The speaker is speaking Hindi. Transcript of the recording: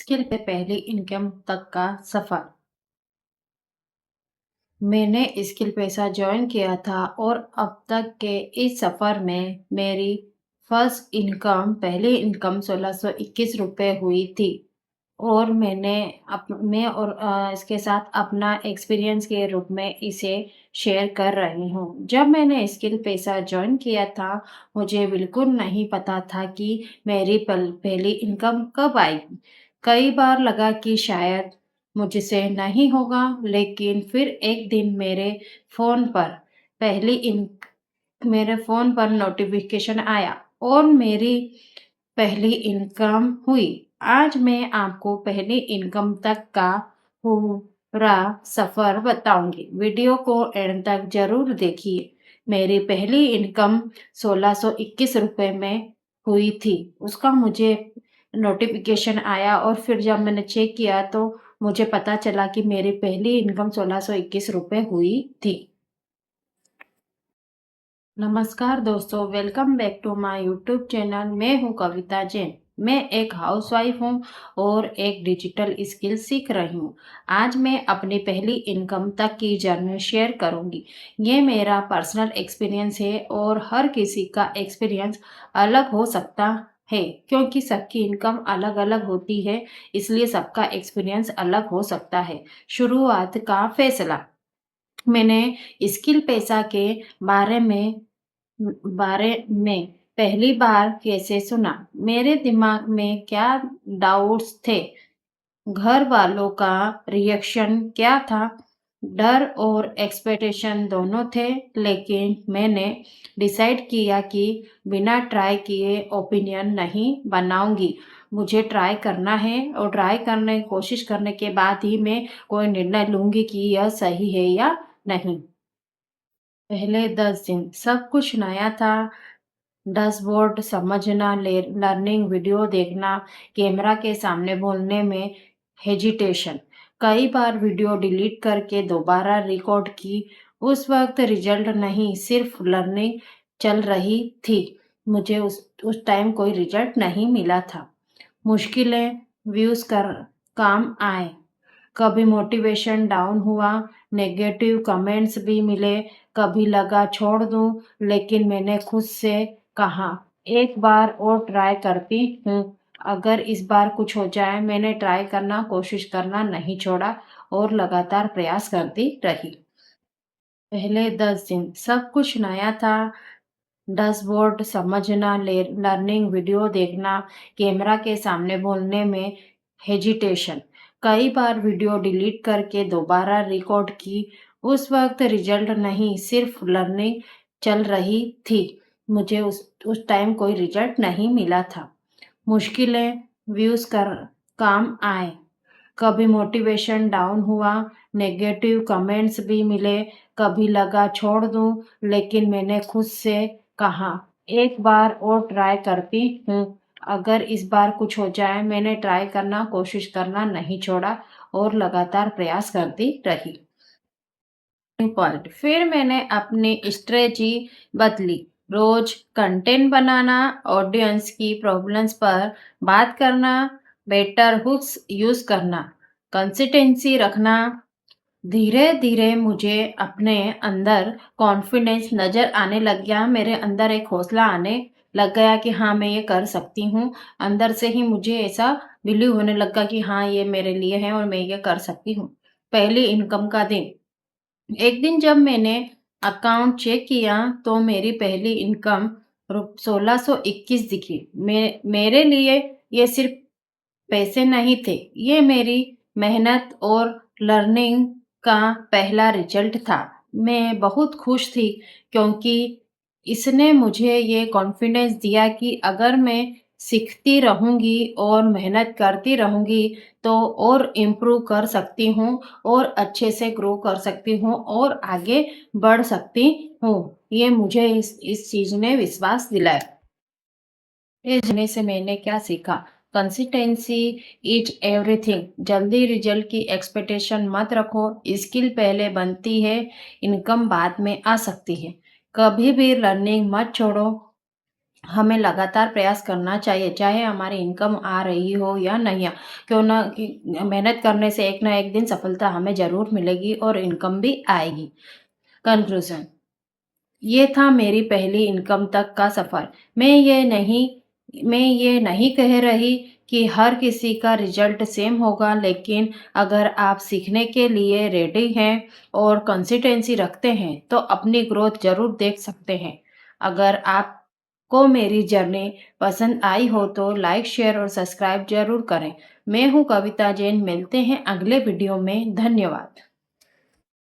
मुश्किल है पहली इनकम तक का सफ़र। मैंने स्किल पैसा जॉइन किया था और अब तक के इस सफ़र में मेरी फर्स्ट इनकम पहली इनकम ₹1621 हुई थी। और मैं और इसके साथ अपना एक्सपीरियंस के रूप में इसे शेयर कर रही हूँ। जब मैंने स्किल पैसा जॉइन किया था, मुझे बिल्कुल नहीं पता था कि मेरी पहली इनकम कब आएगी। कई बार लगा कि शायद मुझसे नहीं होगा, लेकिन फिर एक दिन फ़ोन पर पहली इन मेरे फ़ोन पर नोटिफ़िकेशन आया और मेरी पहली इनकम हुई। आज मैं आपको पहली इनकम तक का पूरा सफ़र बताऊँगी। वीडियो को एंड तक ज़रूर देखिए। मेरी पहली इनकम ₹1621 में हुई थी। उसका मुझे नोटिफ़िकेशन आया और फिर जब मैंने चेक किया तो मुझे पता चला कि मेरी पहली इनकम ₹1621 हुई थी। नमस्कार दोस्तों, welcome back to my YouTube channel. मैं हूं कविता जैन। मैं एक हाउसवाइफ हूं और एक डिजिटल स्किल सीख रही हूं। आज मैं अपनी पहली इनकम तक की जर्नी शेयर करूंगी। ये मेरा पर्सनल एक्सपीरियंस है और हर किसी का एक्सपीरियंस अलग हो सकता है, क्योंकि सबकी इनकम अलग अलग होती है, इसलिए सबका एक्सपीरियंस अलग हो सकता है। शुरुआत का फैसला। मैंने स्किल पैसा के बारे में बारे में पहली बार कैसे सुना? मेरे दिमाग में क्या डाउट्स थे? घर वालों का रिएक्शन क्या था? डर और एक्सपेक्टेशन दोनों थे, लेकिन मैंने डिसाइड किया कि बिना ट्राई किए ओपिनियन नहीं बनाऊंगी। मुझे ट्राई करना है और ट्राई करने की कोशिश करने के बाद ही मैं कोई निर्णय लूंगी कि यह सही है या नहीं। पहले 10 दिन सब कुछ नया था। डैशबोर्ड समझना, लर्निंग वीडियो देखना, कैमरा के सामने बोलने में हेजिटेशन। कई बार वीडियो डिलीट करके दोबारा रिकॉर्ड की। उस वक्त रिजल्ट नहीं, सिर्फ लर्निंग चल रही थी। मुझे उस टाइम कोई रिजल्ट नहीं मिला था। मुश्किलें व्यूज़ कर काम आए। कभी मोटिवेशन डाउन हुआ, नेगेटिव कमेंट्स भी मिले, कभी लगा छोड़ दूँ, लेकिन मैंने खुद से कहा, "एक बार और ट्राई करती हूँ, अगर इस बार कुछ हो जाए।" मैंने ट्राई करना, कोशिश करना नहीं छोड़ा और लगातार प्रयास करती रही। पहले 10 दिन सब कुछ नया था। डैशबोर्ड समझना, लर्निंग वीडियो देखना, कैमरा के सामने बोलने में हेजिटेशन। कई बार वीडियो डिलीट करके दोबारा रिकॉर्ड की। उस वक्त रिजल्ट नहीं, सिर्फ लर्निंग चल रही थी। मुझे उस टाइम कोई रिजल्ट नहीं मिला था। मुश्किलें व्यूज़ कर काम आए। कभी मोटिवेशन डाउन हुआ, नेगेटिव कमेंट्स भी मिले, कभी लगा छोड़ दूँ, लेकिन मैंने खुद से कहा, "एक बार और ट्राई करती हूँ, अगर इस बार कुछ हो जाए।" मैंने ट्राई करना, कोशिश करना नहीं छोड़ा और लगातार प्रयास करती रही। पॉइंट फिर मैंने अपनी स्ट्रेटजी बदली। रोज कंटेंट बनाना, ऑडियंस की प्रॉब्लम्स पर बात करना, बेटर हुक्स यूज करना, कंसिस्टेंसी रखना। धीरे धीरे मुझे अपने अंदर कॉन्फिडेंस नजर आने लग गया। मेरे अंदर एक हौसला आने लग गया कि हाँ, मैं ये कर सकती हूँ। अंदर से ही मुझे ऐसा बिलीव होने लगा कि हाँ, ये मेरे लिए है और मैं ये कर सकती हूँ। पहली इनकम का दिन। एक दिन जब मैंने अकाउंट चेक किया तो मेरी पहली इनकम 1621 दिखी। मेरे लिए ये सिर्फ पैसे नहीं थे, ये मेरी मेहनत और लर्निंग का पहला रिजल्ट था। मैं बहुत खुश थी, क्योंकि इसने मुझे ये कॉन्फिडेंस दिया कि अगर मैं सीखती रहूँगी और मेहनत करती रहूँगी तो और इम्प्रूव कर सकती हूँ और अच्छे से ग्रो कर सकती हूँ और आगे बढ़ सकती हूँ। ये मुझे इस चीज़ ने विश्वास दिलाया। ये जर्नी से मैंने क्या सीखा? Consistency is everything. जल्दी रिजल्ट की एक्सपेक्टेशन मत रखो। स्किल पहले बनती है, इनकम बाद में आ सकती है। कभी भी लर्निंग मत छोड़ो। हमें लगातार प्रयास करना चाहिए, चाहे हमारी इनकम आ रही हो या नहीं आ क्यों ना कि मेहनत करने से एक ना एक दिन सफलता हमें ज़रूर मिलेगी और इनकम भी आएगी। कंक्लूज़न, ये था मेरी पहली इनकम तक का सफ़र। मैं ये नहीं कह रही कि हर किसी का रिज़ल्ट सेम होगा, लेकिन अगर आप सीखने के लिए रेडी हैं और कंसिस्टेंसी रखते हैं, तो अपनी ग्रोथ ज़रूर देख सकते हैं। अगर आपको मेरी जर्नी पसंद आई हो, तो लाइक, शेयर और सब्सक्राइब ज़रूर करें। मैं हूँ कविता जैन, मिलते हैं अगले वीडियो में। धन्यवाद।